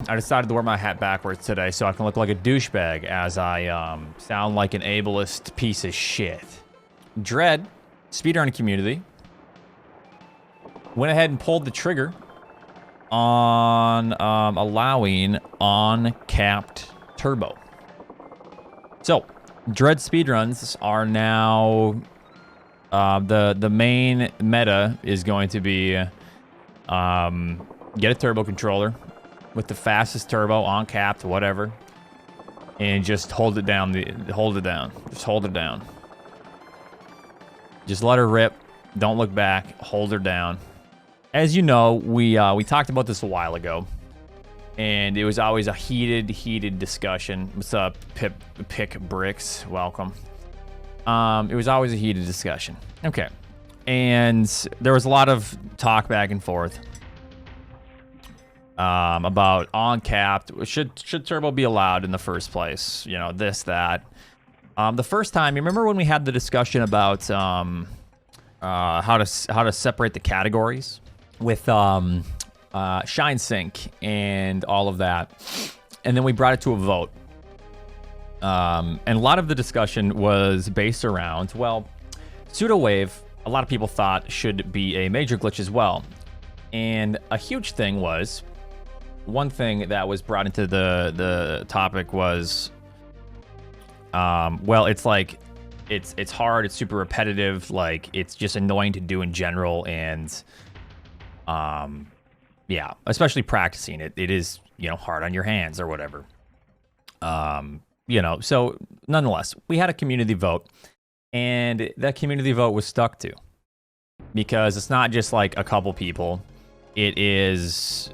I decided to wear my hat backwards today so I can look like a douchebag as I sound like an ableist piece of shit. Dread, speedrunning community, went ahead and pulled the trigger on allowing on-capped turbo. So, Dread speedruns are now the main meta is going to be get a turbo controller with the fastest turbo on capped, whatever, and just hold it down. Just hold it down. Just let her rip. Don't look back. Hold her down. As you know, we talked about this a while ago, and it was always a heated discussion. What's up, Pick Bricks? Welcome. It was always a heated discussion. Okay, and there was a lot of talk back and forth about on-capped. Should turbo be allowed in the first place? You know, this, that. The first time, you remember when we had the discussion about how to separate the categories with Shine Sync and all of that, and then we brought it to a vote. And a lot of the discussion was based around, well, pseudo wave. A lot of people thought should be a major glitch as well, and a huge thing was. One thing that was brought into the topic was, well, it's like, it's hard, it's super repetitive, like, it's just annoying to do in general, and, yeah, especially practicing it, it is, you know, hard on your hands or whatever. You know, so, nonetheless, we had a community vote, and that community vote was stuck to, because it's not just, like, a couple people, it is,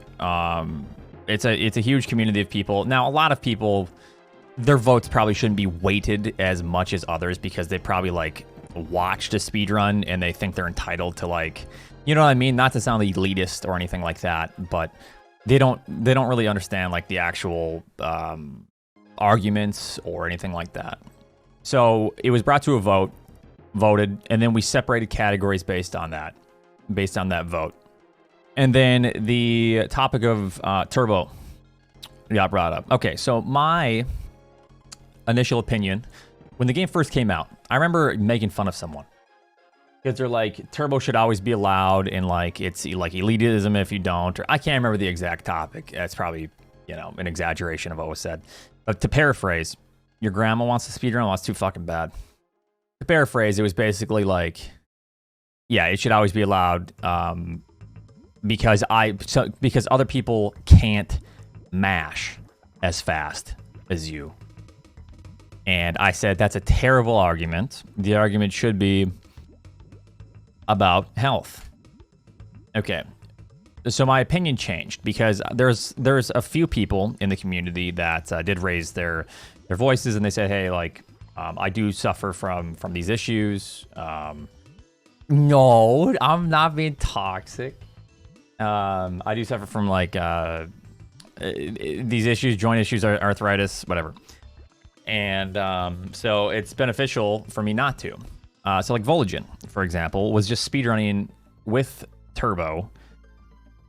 it's a huge community of people. Now, a lot of people, their votes probably shouldn't be weighted as much as others because they probably like watched a speedrun and they think they're entitled to, like, you know what I mean? Not to sound elitist or anything like that, but they don't really understand like the actual arguments or anything like that. So it was brought to a vote, voted, and then we separated categories based on that vote. And then the topic of turbo got brought up. Okay, so my initial opinion, when the game first came out, I remember making fun of someone. Because they're like, turbo should always be allowed, and like, it's like elitism if you don't. Or I can't remember the exact topic. That's probably, you know, an exaggeration of what was said. But to paraphrase, your grandma wants to speedrun, well, that's too fucking bad. To paraphrase, it was basically like, yeah, it should always be allowed, because other people can't mash as fast as you. And I said that's a terrible argument. The argument should be about health. Okay. So my opinion changed because there's a few people in the community that did raise their voices, and they said, hey, like, I do suffer from these issues. No, I'm not being toxic. I do suffer from like these issues, joint issues, arthritis, whatever. And so it's beneficial for me not to. So like Voligen, for example, was just speedrunning with turbo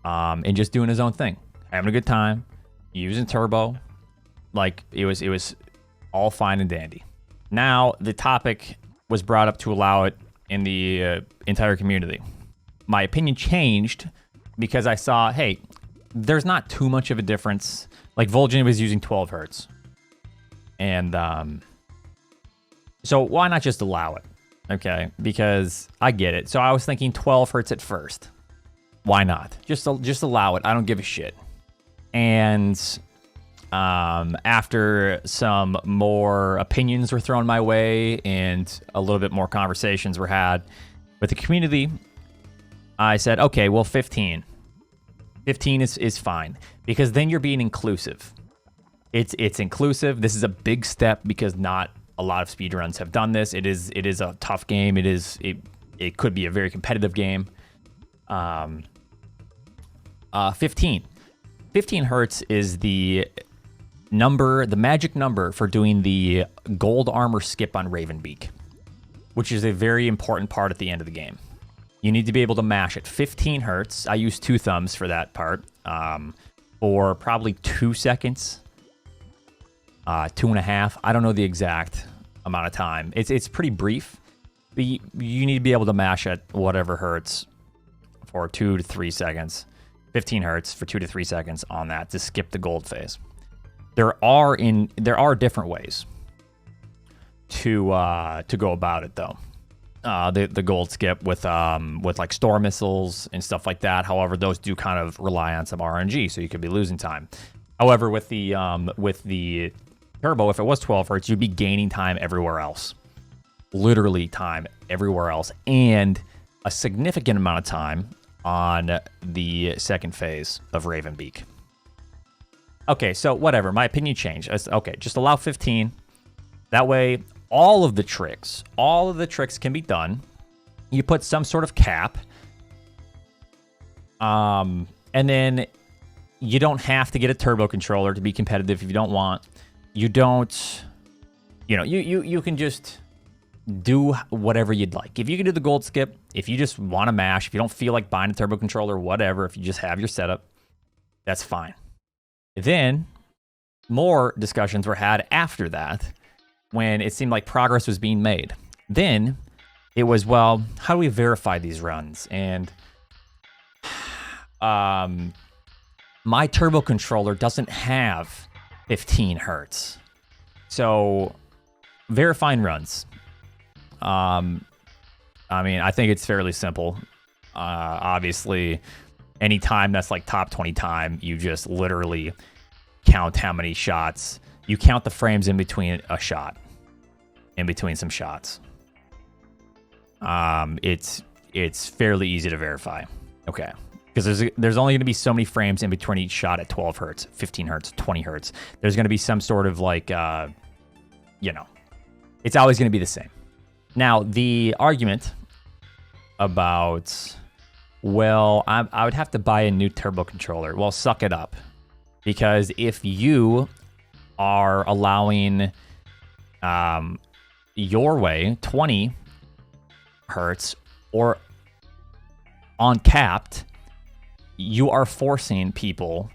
and just doing his own thing. Having a good time, using turbo. Like it was all fine and dandy. Now the topic was brought up to allow it in the entire community. My opinion changed because I saw, hey, there's not too much of a difference. Like Vol'jin was using 12 hertz. And so why not just allow it? Okay, because I get it. So I was thinking 12 hertz at first. Why not? Just allow it. I don't give a shit. And after some more opinions were thrown my way and a little bit more conversations were had with the community, I said, okay, well, 15. 15 is fine because then you're being inclusive. It's inclusive. This is a big step because not a lot of speedruns have done this. It is a tough game. It could be a very competitive game. 15 hertz is the magic number for doing the gold armor skip on Ravenbeak, which is a very important part at the end of the game. You need to be able to mash at 15 hertz. I use 2 thumbs for that part. for probably 2 seconds, 2.5. I don't know the exact amount of time. It's pretty brief. But you need to be able to mash at whatever hertz for 2 to 3 seconds, 15 hertz for 2 to 3 seconds on that to skip the gold phase. There are different ways to go about it though. The gold skip with like storm missiles and stuff like that. However, those do kind of rely on some RNG, so you could be losing time. However, with the turbo, if it was 12 hertz, you'd be gaining time everywhere else. Literally time everywhere else, and a significant amount of time on the second phase of Ravenbeak. Okay, so whatever, my opinion changed. Okay, just allow 15. That way, all of the tricks can be done. You put some sort of cap. And then you don't have to get a turbo controller to be competitive if you don't want. You don't, you can just do whatever you'd like. If you can do the gold skip, if you just want to mash, if you don't feel like buying a turbo controller, whatever, if you just have your setup, that's fine. Then more discussions were had after that when it seemed like progress was being made. Then it was, well, how do we verify these runs? And my turbo controller doesn't have 15 hertz. So verifying runs. I mean, I think it's fairly simple. Obviously, any time that's like top 20 time, you just literally count how many shots. You count the frames in between a shot, in between some shots. It's fairly easy to verify. Okay. Because there's only going to be so many frames in between each shot at 12 hertz, 15 hertz, 20 hertz. There's going to be some sort of like, it's always going to be the same. Now, the argument about, well, I would have to buy a new turbo controller. Well, suck it up. Because if you are allowing your way 20 hertz or uncapped, you are forcing people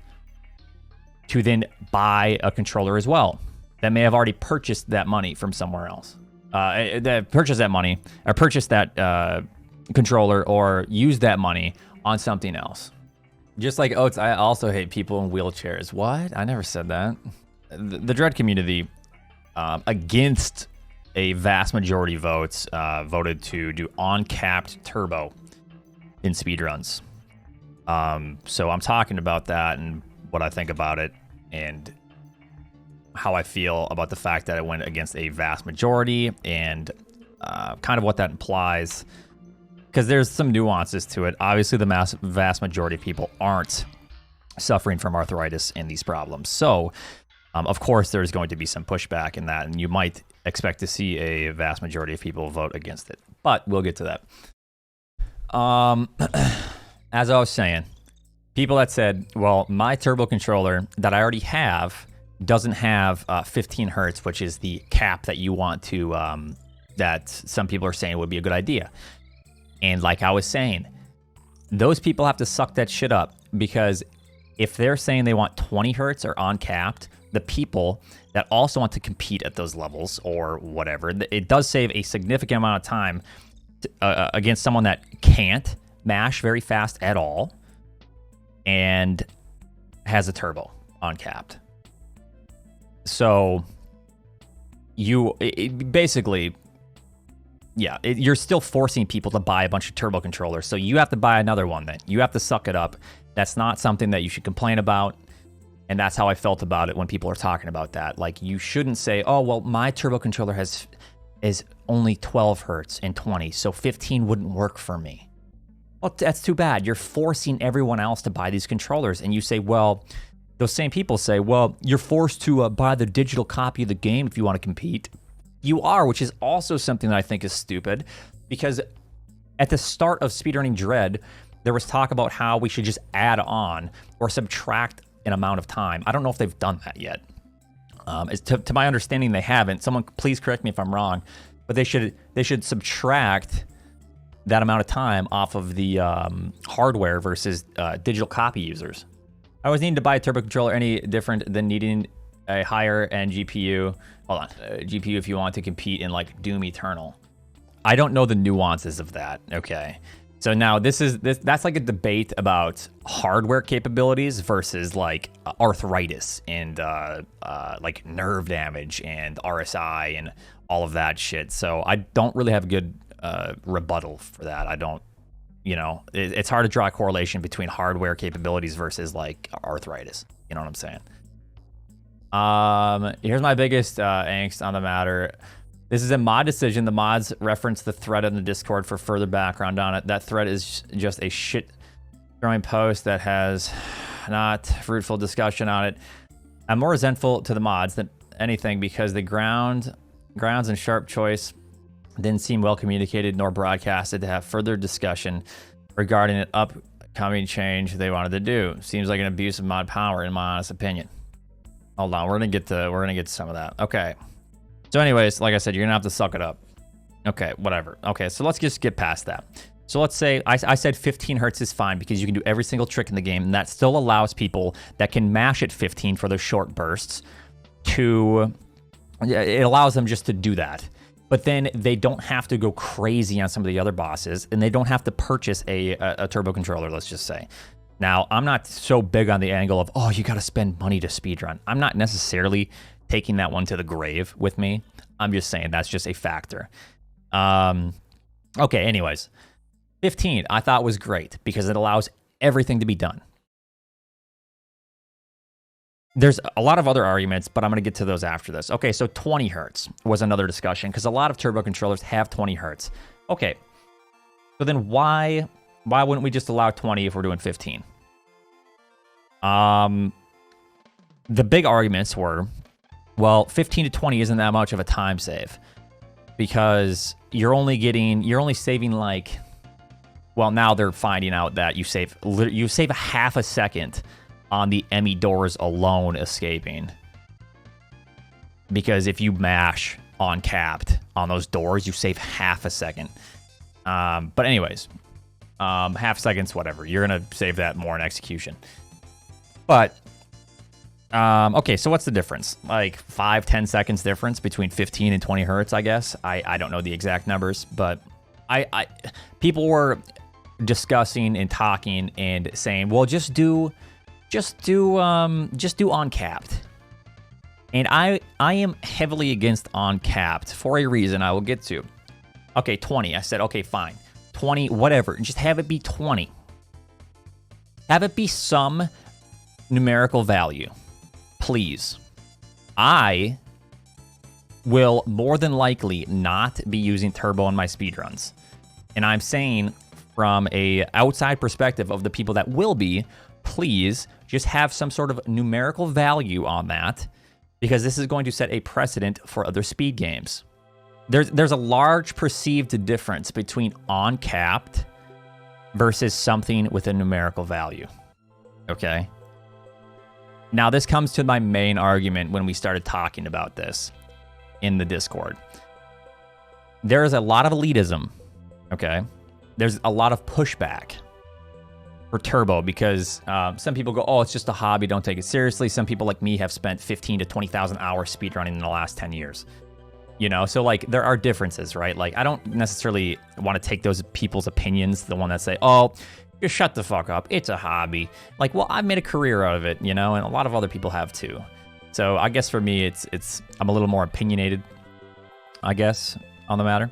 to then buy a controller as well that may have already purchased that money from somewhere else. Purchase that controller or use that money on something else. Just like Oats, I also hate people in wheelchairs. What? I never said that. The Dread community, against a vast majority of votes, voted to do uncapped turbo in speedruns. So I'm talking about that and what I think about it and how I feel about the fact that it went against a vast majority and kind of what that implies. Because there's some nuances to it. Obviously, the vast majority of people aren't suffering from arthritis and these problems. So, of course, there's going to be some pushback in that, and you might expect to see a vast majority of people vote against it. But we'll get to that. As I was saying, people that said, well, my turbo controller that I already have doesn't have 15 hertz, which is the cap that you want to, that some people are saying would be a good idea. And like I was saying, those people have to suck that shit up, because if they're saying they want 20 hertz or uncapped, the people that also want to compete at those levels or whatever, it does save a significant amount of time against someone that can't mash very fast at all and has a turbo uncapped. So basically, yeah, you're still forcing people to buy a bunch of turbo controllers. So you have to buy another one then. You have to suck it up. That's not something that you should complain about. And that's how I felt about it when people are talking about that. Like, you shouldn't say, oh, well, my turbo controller is only 12 hertz and 20, so 15 wouldn't work for me. Well, that's too bad. You're forcing everyone else to buy these controllers. And you say, well, those same people say, well, you're forced to buy the digital copy of the game if you want to compete. You are, which is also something that I think is stupid, because at the start of Speedrunning Dread, there was talk about how we should just add on or subtract an amount of time. I don't know if they've done that yet. To my understanding, they haven't. Someone please correct me if I'm wrong, but they should subtract that amount of time off of the hardware versus digital copy users. I was needing to buy a turbo controller any different than needing a higher end GPU. Hold on, GPU if you want to compete in like Doom Eternal. I don't know the nuances of that. Okay, so now that's like a debate about hardware capabilities versus like arthritis and like nerve damage and RSI and all of that shit. So I don't really have a good rebuttal for that. I don't. You know, it's hard to draw a correlation between hardware capabilities versus like arthritis. You know what I'm saying? Here's my biggest angst on the matter. This is a mod decision. The mods reference the thread in the Discord for further background on it. That thread is just a shit throwing post that has not fruitful discussion on it. I'm more resentful to the mods than anything because the grounds and sharp choice didn't seem well communicated nor broadcasted to have further discussion regarding an upcoming change they wanted to do. Seems like an abuse of mod power, in my honest opinion. Hold on, we're gonna get to some of that. Okay. So, anyways, like I said, you're gonna have to suck it up. Okay, whatever. Okay, so let's just get past that. So let's say I said 15 hertz is fine because you can do every single trick in the game, and that still allows people that can mash at 15 for their short bursts to. It allows them just to do that. But then they don't have to go crazy on some of the other bosses, and they don't have to purchase a turbo controller, let's just say. Now, I'm not so big on the angle of, oh, you got to spend money to speedrun. I'm not necessarily taking that one to the grave with me. I'm just saying that's just a factor. Okay, anyways. 15, I thought was great because it allows everything to be done. There's a lot of other arguments, but I'm going to get to those after this. Okay, so 20 hertz was another discussion because a lot of turbo controllers have 20 hertz. Okay, so then why wouldn't we just allow 20 if we're doing 15? The big arguments were, well, 15 to 20 isn't that much of a time save because you're only saving like, well, now they're finding out that you save a half a second on the Emmy doors alone escaping. Because if you mash on capped on those doors, you save half a second. But anyways, half seconds, whatever. You're going to save that more in execution. But, okay, so what's the difference? Like 5-10 seconds difference between 15 and 20 hertz, I guess. I don't know the exact numbers, but people were discussing and talking and saying, well, just do uncapped. And I am heavily against uncapped for a reason I will get to. Okay, 20. I said, okay, fine. 20, whatever. Just have it be 20. Have it be some numerical value. Please. I will more than likely not be using turbo in my speedruns. And I'm saying from a outside perspective of the people that will be, please just have some sort of numerical value on that because this is going to set a precedent for other speed games. There's a large perceived difference between uncapped versus something with a numerical value. Okay? Now, this comes to my main argument when we started talking about this in the Discord. There is a lot of elitism, okay? There's a lot of pushback for turbo because some people go, oh, it's just a hobby, don't take it seriously. Some people like me have spent 15 to 20,000 hours speedrunning in the last 10 years. You know, so like there are differences, right? Like I don't necessarily want to take those people's opinions, the one that say, oh, just shut the fuck up, it's a hobby. Like, well, I've made a career out of it, you know, and a lot of other people have too. So I guess for me, I'm a little more opinionated, I guess, on the matter.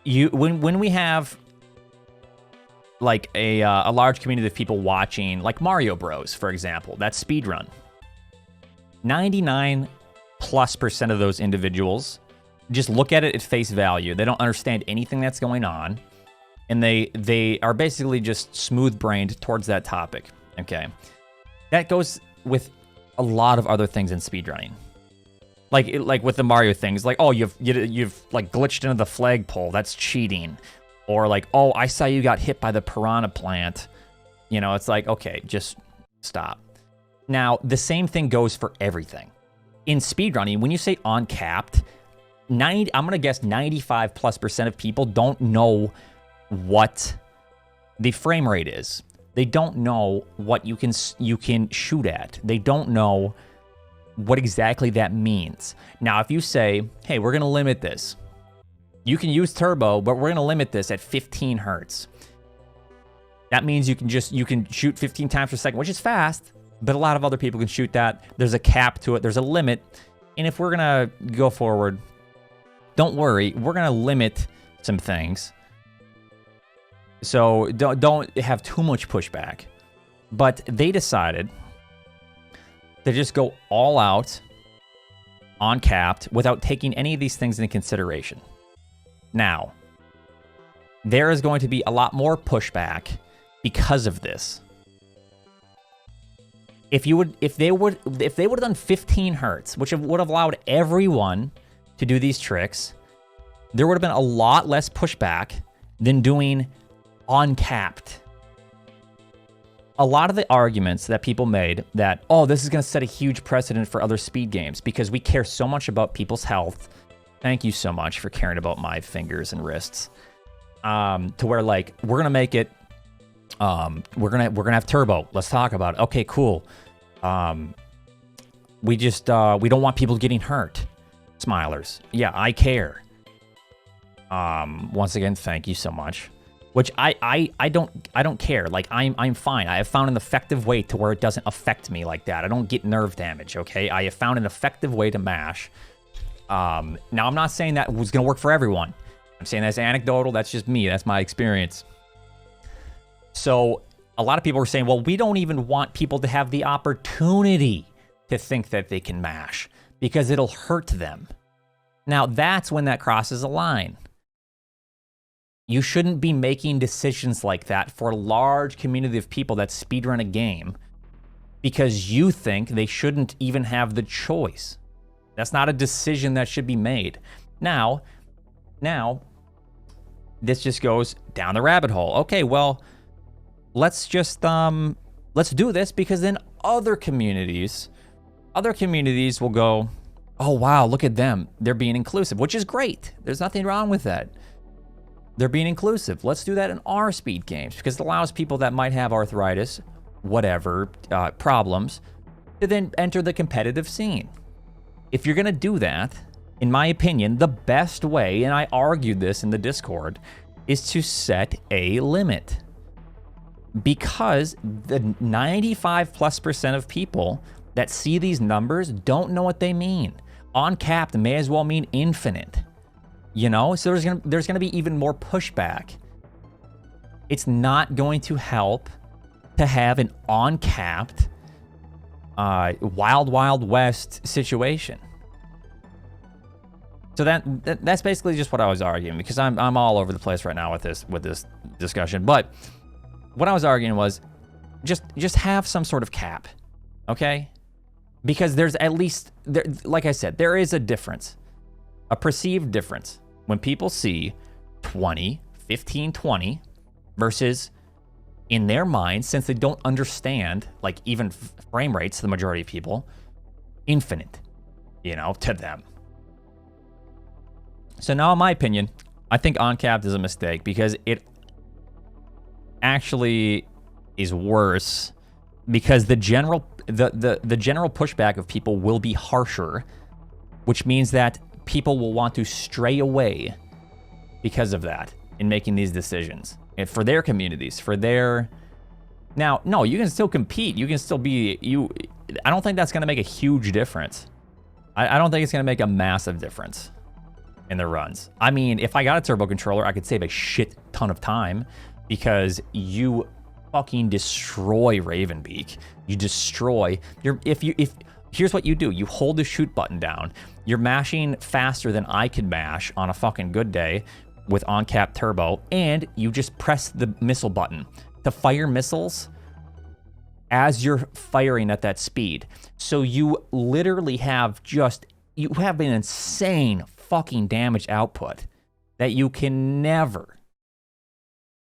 When we have like a large community of people watching, like Mario Bros, for example, that speedrun. 99+% of those individuals just look at it at face value. They don't understand anything that's going on, and they are basically just smooth-brained towards that topic. Okay, that goes with a lot of other things in speedrunning. Like with the Mario things, like, oh, you've like glitched into the flagpole, that's cheating. Or like, oh, I saw you got hit by the piranha plant. You know, it's like, okay, just stop. Now, the same thing goes for everything. In speedrunning, when you say uncapped, I'm going to guess 95+% of people don't know what the frame rate is. They don't know what you can shoot at. They don't know what exactly that means. Now, if you say, hey, we're going to limit this. You can use turbo, but we're going to limit this at 15 hertz. That means you can shoot 15 times per second, which is fast, but a lot of other people can shoot that. There's a cap to it. There's a limit. And if we're going to go forward, don't worry. We're going to limit some things. So don't have too much pushback. But they decided to just go all out on capped without taking any of these things into consideration. Now, there is going to be a lot more pushback because of this. If they would have done 15 hertz, which would have allowed everyone to do these tricks, there would have been a lot less pushback than doing uncapped. A lot of the arguments that people made that, oh, this is going to set a huge precedent for other speed games because we care so much about people's health. Thank you so much for caring about my fingers and wrists. To where, like, we're gonna make it. We're gonna have turbo. Let's talk about it. Okay, cool. We don't want people getting hurt. Smilers. Yeah, I care. Once again, thank you so much. Which I don't care. Like, I'm fine. I have found an effective way to where it doesn't affect me like that. I don't get nerve damage. Okay, I have found an effective way to mash. Now, I'm not saying that was going to work for everyone. I'm saying that's anecdotal. That's just me. That's my experience. So a lot of people are saying, well, we don't even want people to have the opportunity to think that they can mash because it'll hurt them. Now, that's when that crosses a line. You shouldn't be making decisions like that for a large community of people that speedrun a game because you think they shouldn't even have the choice. That's not a decision that should be made. Now, this just goes down the rabbit hole. Okay, well, let's just let's do this because then other communities will go, oh wow, look at them. They're being inclusive, which is great. There's nothing wrong with that. They're being inclusive. Let's do that in our speed games because it allows people that might have arthritis, whatever, problems, to then enter the competitive scene. If you're going to do that, in my opinion, the best way, and I argued this in the Discord, is to set a limit. Because the 95+% of people that see these numbers don't know what they mean. Uncapped may as well mean infinite. You know? So there's gonna be even more pushback. It's not going to help to have an uncapped Wild Wild West situation. So that's basically just what I was arguing because I'm all over the place right now with this discussion. But what I was arguing was just have some sort of cap, okay? Because there's at least like I said, there is a difference, a perceived difference when people see 20, 15, 20 versus in their minds, since they don't understand, like, even frame rates, the majority of people, infinite, you know, to them. So now, in my opinion, I think uncapped is a mistake because it actually is worse because the general pushback of people will be harsher, which means that people will want to stray away because of that in making these decisions. And for their communities, for their... Now, no, you can still compete. You can still be... I don't think that's going to make a huge difference. I don't think it's going to make a massive difference in the runs. I mean, if I got a turbo controller, I could save a shit ton of time because you fucking destroy Ravenbeak. You destroy... Here's what you do. You hold the shoot button down. You're mashing faster than I could mash on a fucking good day with uncapped turbo, and you just press the missile button to fire missiles as you're firing at that speed. So you literally have you have an insane fucking damage output that you can never,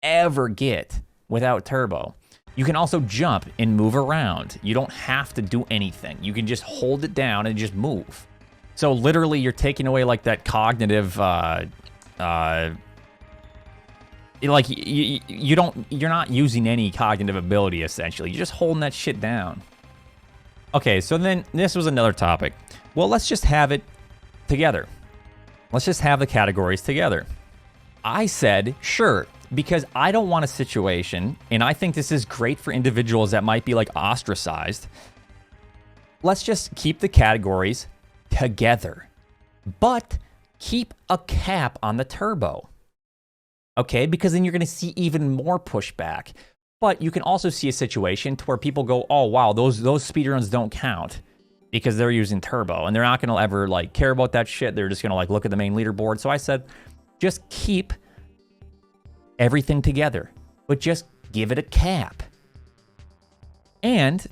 ever get without turbo. You can also jump and move around. You don't have to do anything. You can just hold it down and just move. So literally you're taking away like that cognitive Like, you're not using any cognitive ability, essentially. You're just holding that shit down. Okay, so then this was another topic. Well, let's just have it together. Let's just have the categories together. I said, sure, because I don't want a situation, and I think this is great for individuals that might be like ostracized. Let's just keep the categories together, but keep a cap on the turbo. Okay, because then you're going to see even more pushback. But you can also see a situation to where people go, oh, wow, those speedruns don't count because they're using turbo. And they're not going to ever like care about that shit. They're just going to like look at the main leaderboard. So I said, just keep everything together, but just give it a cap. And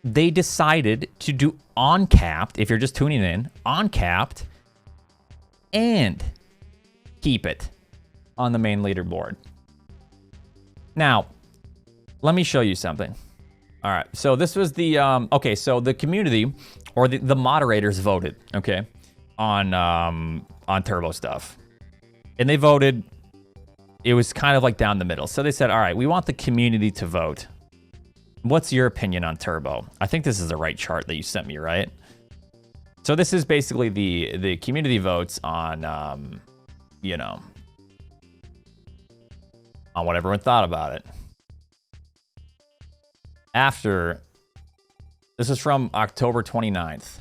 they decided to do uncapped, if you're just tuning in, uncapped, and keep it on the main leaderboard. Now, let me show you something. All right, so this was the, okay, so the community, or the moderators voted, okay, on turbo stuff. And they voted, it was kind of like down the middle. So they said, all right, we want the community to vote. What's your opinion on turbo? I think this is the right chart that you sent me, right? So this is basically the community votes on, you know, on what everyone thought about it. After, this is from October 29th.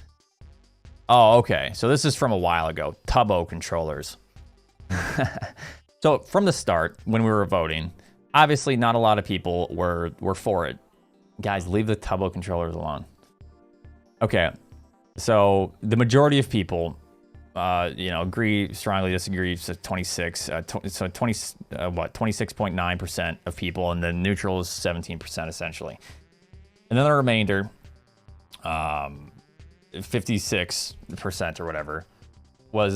Oh, okay. So this is from a while ago. Turbo controllers. So from the start, when we were voting, obviously not a lot of people were for it. Guys, leave the turbo controllers alone. Okay. So the majority of people, you know, agree, strongly disagree. So 26.9% of people, and then neutral is 17% essentially. And then the remainder, 56% or whatever, was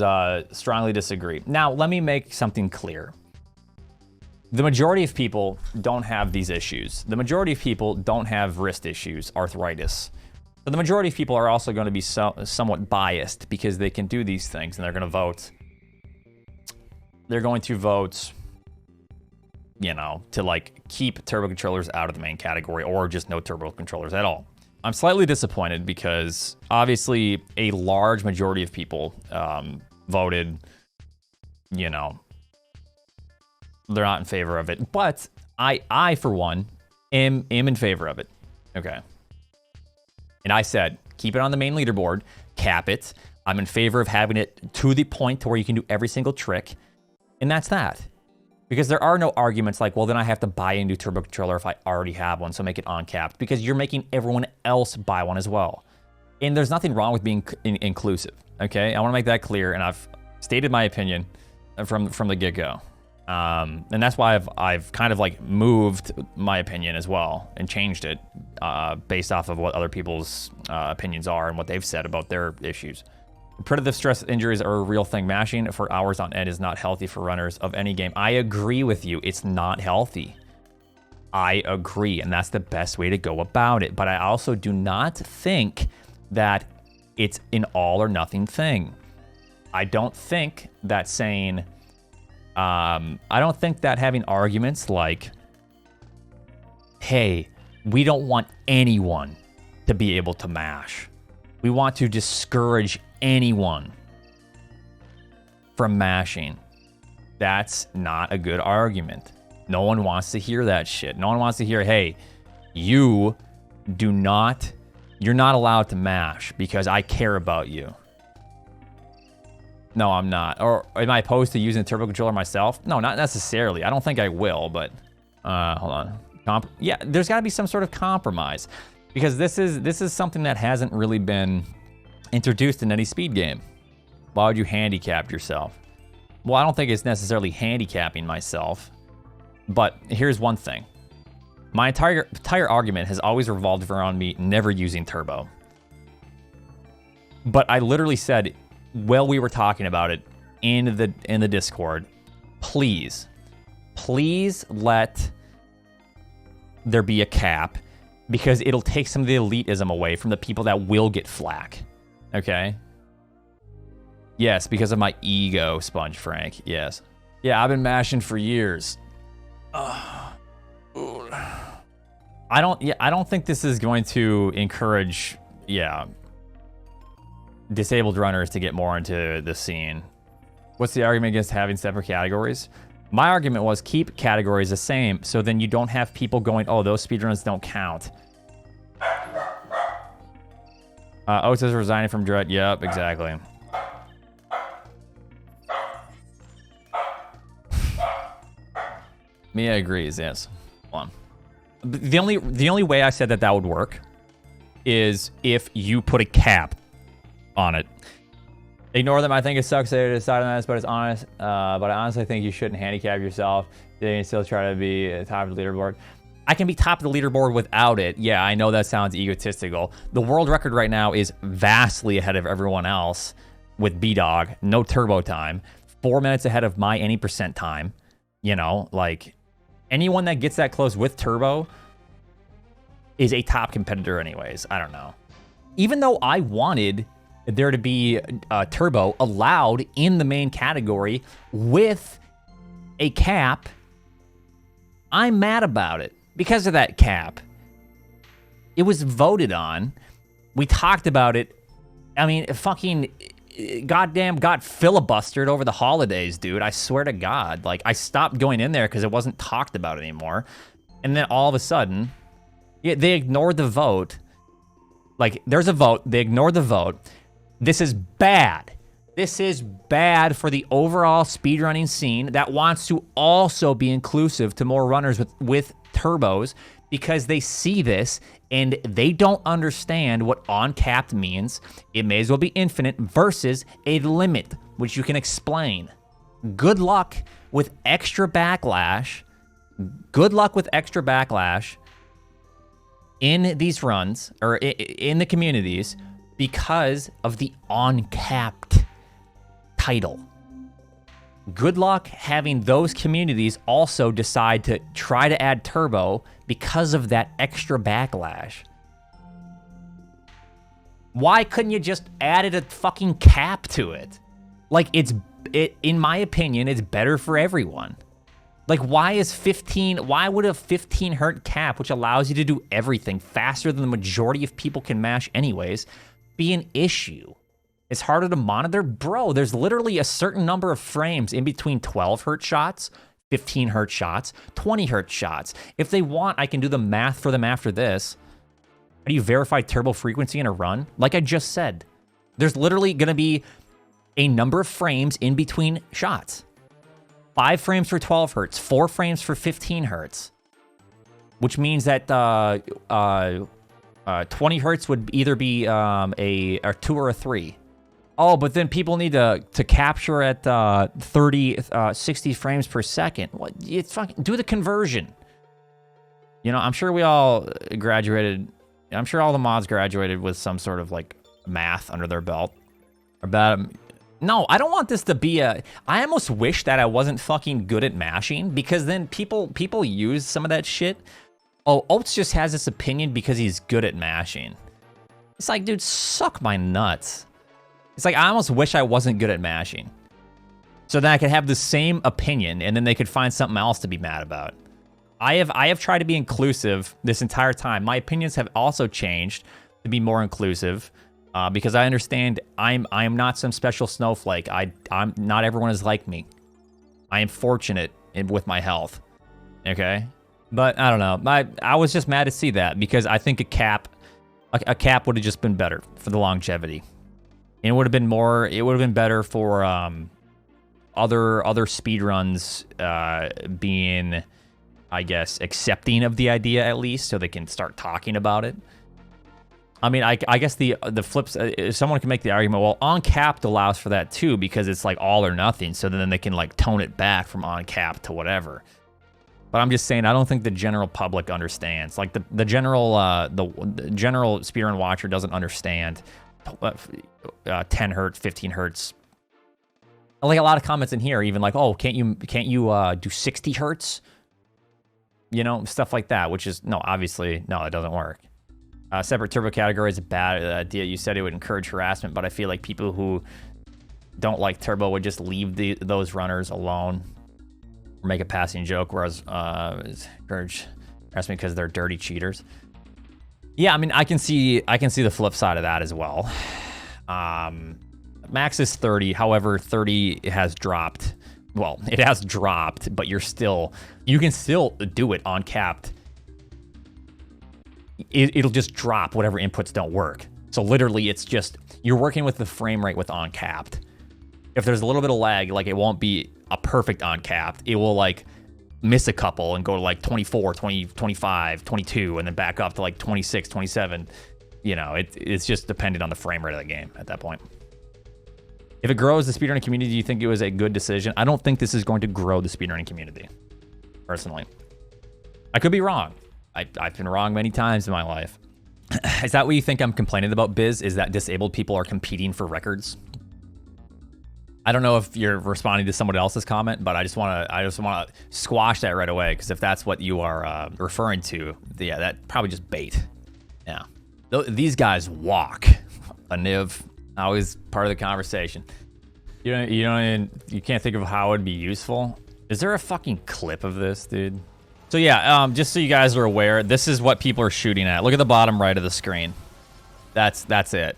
strongly disagree. Now, let me make something clear. The majority of people don't have these issues. The majority of people don't have wrist issues, arthritis. But the majority of people are also going to be somewhat biased because they can do these things, and they're going to vote. They're going to vote, you know, to like keep turbo controllers out of the main category, or just no turbo controllers at all. I'm slightly disappointed because obviously a large majority of people voted, you know, they're not in favor of it. But I for one, am in favor of it. Okay. And I said, keep it on the main leaderboard, cap it. I'm in favor of having it to the point to where you can do every single trick. And that's that. Because there are no arguments like, well, then I have to buy a new turbo controller if I already have one, so make it uncapped. Because you're making everyone else buy one as well. And there's nothing wrong with being inclusive, okay? I want to make that clear, and I've stated my opinion from the get-go. And that's why I've kind of like moved my opinion as well and changed it based off of what other people's opinions are and what they've said about their issues. Repetitive stress injuries are a real thing. Mashing for hours on end is not healthy for runners of any game. I agree with you. It's not healthy. I agree, and that's the best way to go about it. But I also do not think that it's an all or nothing thing. I don't think that saying... I don't think that having arguments like, hey, we don't want anyone to be able to mash. We want to discourage anyone from mashing. That's not a good argument. No one wants to hear that shit. No one wants to hear, hey, you're not allowed to mash because I care about you. No, I'm not. Or am I opposed to using a turbo controller myself? No, not necessarily. I don't think I will, but hold on. Yeah, there's got to be some sort of compromise because this is something that hasn't really been introduced in any speed game. Why would you handicap yourself? Well, I don't think it's necessarily handicapping myself, but here's one thing. My entire argument has always revolved around me never using turbo. But I literally said, while we were talking about it in the Discord, please let there be a cap because it'll take some of the elitism away from the people that will get flack. Okay? Yes, because of my ego, Sponge Frank. Yes. Yeah, I've been mashing for years. I don't think this is going to encourage, disabled runners to get more into the scene. What's the argument against having separate categories? My argument was keep categories the same, so then you don't have people going, oh, those speedruns don't count. Oats is resigning from Dread. Yep, exactly. Mia agrees, yes. Hold on. The only way I said that would work is if you put a cap on it. Ignore them. I think it sucks they decided on this, but it's honest. But I honestly think you shouldn't handicap yourself. They can still try to be top of the leaderboard. I can be top of the leaderboard without it. Yeah, I know that sounds egotistical. The world record right now is vastly ahead of everyone else with B-Dog. No turbo time. 4 minutes ahead of my any percent time. You know, like anyone that gets that close with turbo is a top competitor anyways. I don't know. Even though I wanted there to be turbo allowed in the main category with a cap, I'm mad about it because of that cap. It was voted on. We talked about it. I mean, fucking goddamn got filibustered over the holidays, dude. I swear to God. Like, I stopped going in there because it wasn't talked about anymore. And then all of a sudden, they ignored the vote. Like, there's a vote. They ignored the vote. This is bad. This is bad for the overall speedrunning scene that wants to also be inclusive to more runners with turbos because they see this and they don't understand what uncapped means. It may as well be infinite versus a limit, which you can explain. Good luck with extra backlash. Good luck with extra backlash in these runs or in the communities because of the uncapped title. Good luck having those communities also decide to try to add turbo because of that extra backlash. Why couldn't you just added a fucking cap to it? Like, in my opinion, it's better for everyone. Like, why would a 15 hertz cap, which allows you to do everything faster than the majority of people can mash anyways, be an issue? It's harder to monitor. Bro, there's literally a certain number of frames in between 12 hertz shots, 15 hertz shots, 20 hertz shots. If they want, I can do the math for them after this. How do you verify turbo frequency in a run? Like I just said, there's literally going to be a number of frames in between shots. 5 frames for 12 hertz, 4 frames for 15 hertz, which means that 20 hertz would either be a 2 or a 3. Oh, but then people need to capture at 60 frames per second. What? It's fucking do the conversion. You know, I'm sure we all graduated. I'm sure all the mods graduated with some sort of like math under their belt. No, I don't want this to be I almost wish that I wasn't fucking good at mashing because then people use some of that shit. Oh, Oats just has this opinion because he's good at mashing. It's like, dude, suck my nuts. It's like, I almost wish I wasn't good at mashing. So then I could have the same opinion, and then they could find something else to be mad about. I have tried to be inclusive this entire time. My opinions have also changed to be more inclusive, because I understand I'm not some special snowflake. I'm not everyone is like me. I am fortunate with my health. Okay? But I don't know. I was just mad to see that because I think a cap would have just been better for the longevity. And it would have been better for other speedruns being, I guess, accepting of the idea at least, so they can start talking about it. I mean, I guess the flips, someone can make the argument, well, uncapped allows for that too, because it's like all or nothing, so then they can like tone it back from uncapped to whatever. But I'm just saying, I don't think the general public understands. Like the general speedrun watcher doesn't understand 10 hertz, 15 hertz. Like a lot of comments in here, even like, oh, can't you do 60 hertz? You know, stuff like that, which is, no, obviously, no, it doesn't work. Separate turbo category is a bad idea. You said it would encourage harassment, but I feel like people who don't like turbo would just leave those runners alone. or make a passing joke, whereas encourage harassment because they're dirty cheaters. Yeah, I mean, I can see the flip side of that as well. Max is 30. However, 30 has dropped. Well, it has dropped, but you can still do it on capped. It'll just drop whatever inputs don't work. So literally, it's just, you're working with the frame rate with uncapped. If there's a little bit of lag, like it won't be a perfect uncapped. It will like miss a couple and go to like 24, 20, 25, 22, and then back up to like 26, 27. You know, it's just dependent on the frame rate of the game at that point. If it grows the speedrunning community, do you think it was a good decision? I don't think this is going to grow the speedrunning community, personally. I could be wrong. I've been wrong many times in my life. Is that what you think I'm complaining about, Biz? Is that disabled people are competing for records? I don't know if you're responding to someone else's comment, but I just want to squash that right away, because if that's what you are referring to, yeah, that probably just bait. Yeah, these guys walk. A Niv, always part of the conversation. You can't think of how it would be useful. Is there a fucking clip of this, dude? So yeah, just so you guys are aware, this is what people are shooting at. Look at the bottom right of the screen. That's it.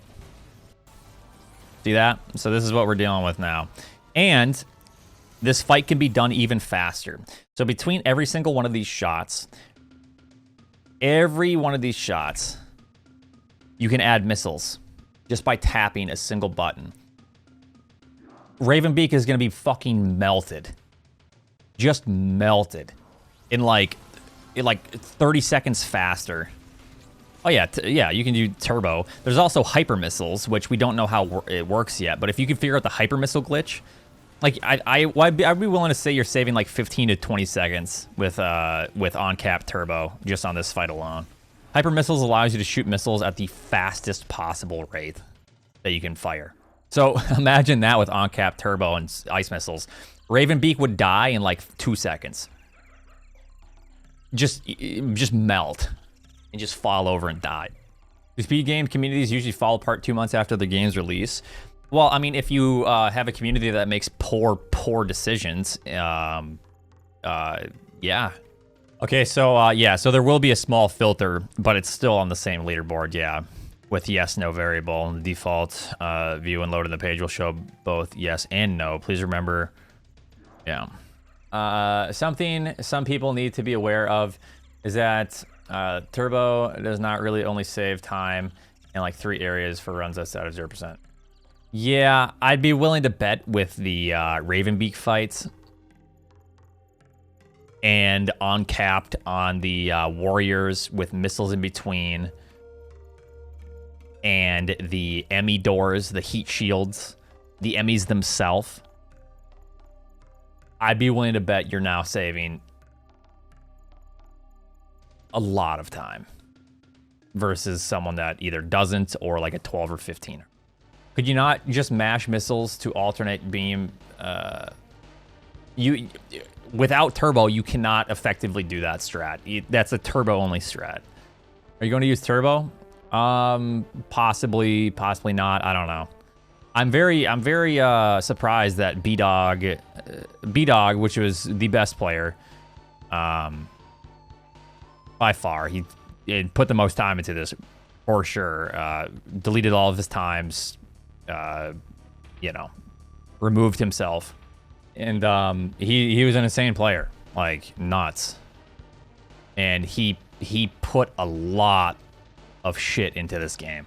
See that? So this is what we're dealing with now. And this fight can be done even faster. So between every single one of these shots, you can add missiles just by tapping a single button. Ravenbeak is going to be fucking melted. Just melted. In like 30 seconds faster. Oh yeah, yeah, you can do turbo. There's also hyper missiles, which we don't know how it works yet. But if you can figure out the hyper missile glitch, like I'd be willing to say you're saving like 15 to 20 seconds with on-cap turbo just on this fight alone. Hyper missiles allows you to shoot missiles at the fastest possible rate that you can fire. So imagine that with on-cap turbo and ice missiles. Ravenbeak would die in like 2 seconds. Just melt and just fall over and die. The speed game communities usually fall apart 2 months after the game's release. Well, I mean, if you have a community that makes poor decisions, yeah. Okay, so yeah, so there will be a small filter, but it's still on the same leaderboard, yeah. With yes, no variable. The default view and load in the page will show both yes and no. Please remember, yeah. Something some people need to be aware of is that turbo does not really only save time in like 3 areas for runs outside of 0%. Yeah, I'd be willing to bet with the Ravenbeak fights and uncapped on the warriors with missiles in between, and the Emmy doors, the heat shields, the Emmys themselves. I'd be willing to bet you're now saving a lot of time versus someone that either doesn't or like a 12 or 15. Could you not just mash missiles to alternate beam? Without turbo, you cannot effectively do that strat. That's a turbo only strat. Are you going to use turbo? Possibly not. I don't know. I'm very surprised that B-Dog, which was the best player, by far, he put the most time into this for sure. Deleted all of his times, you know, removed himself, and he was an insane player, like nuts, and he put a lot of shit into this game.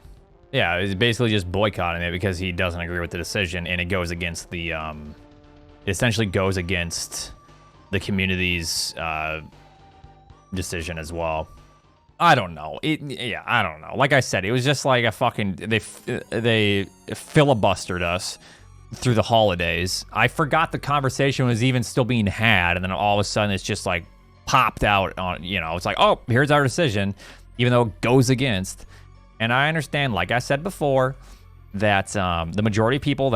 Yeah, it's basically just boycotting it because he doesn't agree with the decision, and it goes against the, it essentially goes against the community's decision as well. I don't know. Yeah, I don't know. Like I said, it was just like a fucking, they filibustered us through the holidays. I forgot the conversation was even still being had, and then all of a sudden it's just like popped out on, you know, it's like, oh, here's our decision, even though it goes against. And I understand, like I said before, that the majority of people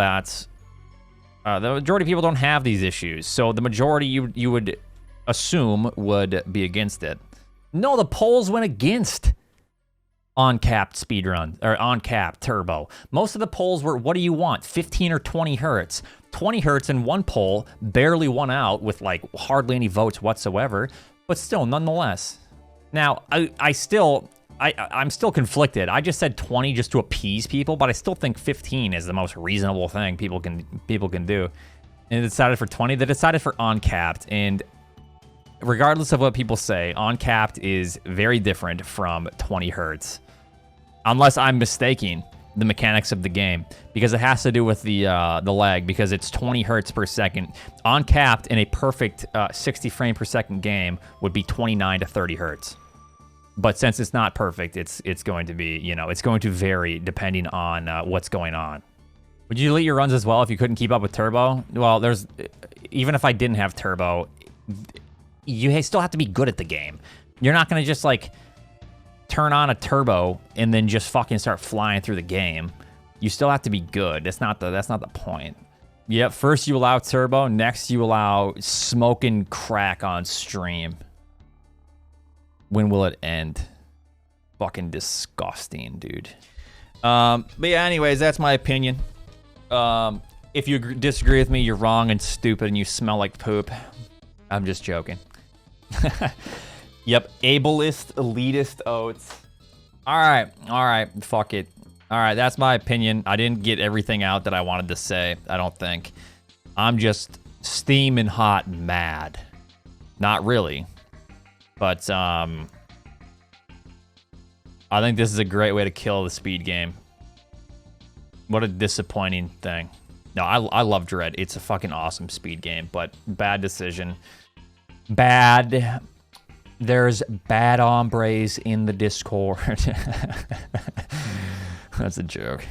don't have these issues. So the majority you would assume would be against it. No, the polls went against. on-capped speedrun, or on-capped turbo. Most of the polls were, what do you want, 15 or 20 hertz? 20 hertz in one poll barely won out with like hardly any votes whatsoever, but still, nonetheless. Now, I'm still conflicted. I just said 20 just to appease people, but I still think 15 is the most reasonable thing people can do. And they decided for 20. They decided for on-capped, and regardless of what people say, on-capped is very different from 20 hertz. Unless I'm mistaking the mechanics of the game, because it has to do with the lag, because it's 20 hertz per second. On-capped in a perfect 60 frame per second game would be 29 to 30 hertz. But since it's not perfect, it's going to be, you know, it's going to vary depending on what's going on. Would you delete your runs as well if you couldn't keep up with turbo? Well, even if I didn't have turbo, you still have to be good at the game. You're not going to just like turn on a turbo and then just fucking start flying through the game. You still have to be good. That's not the point. Yep, first you allow turbo, next you allow smoking crack on stream. When will it end? Fucking disgusting, dude. But yeah, anyways, that's my opinion. If you disagree with me, you're wrong and stupid and you smell like poop. I'm just joking. Yep, ableist, elitist oats. All right, fuck it. All right, that's my opinion. I didn't get everything out that I wanted to say, I don't think. I'm just steaming hot and mad. Not really. But, I think this is a great way to kill the speed game. What a disappointing thing. No, I love Dread. It's a fucking awesome speed game, but bad decision. Bad. There's bad hombres in the Discord. That's a joke.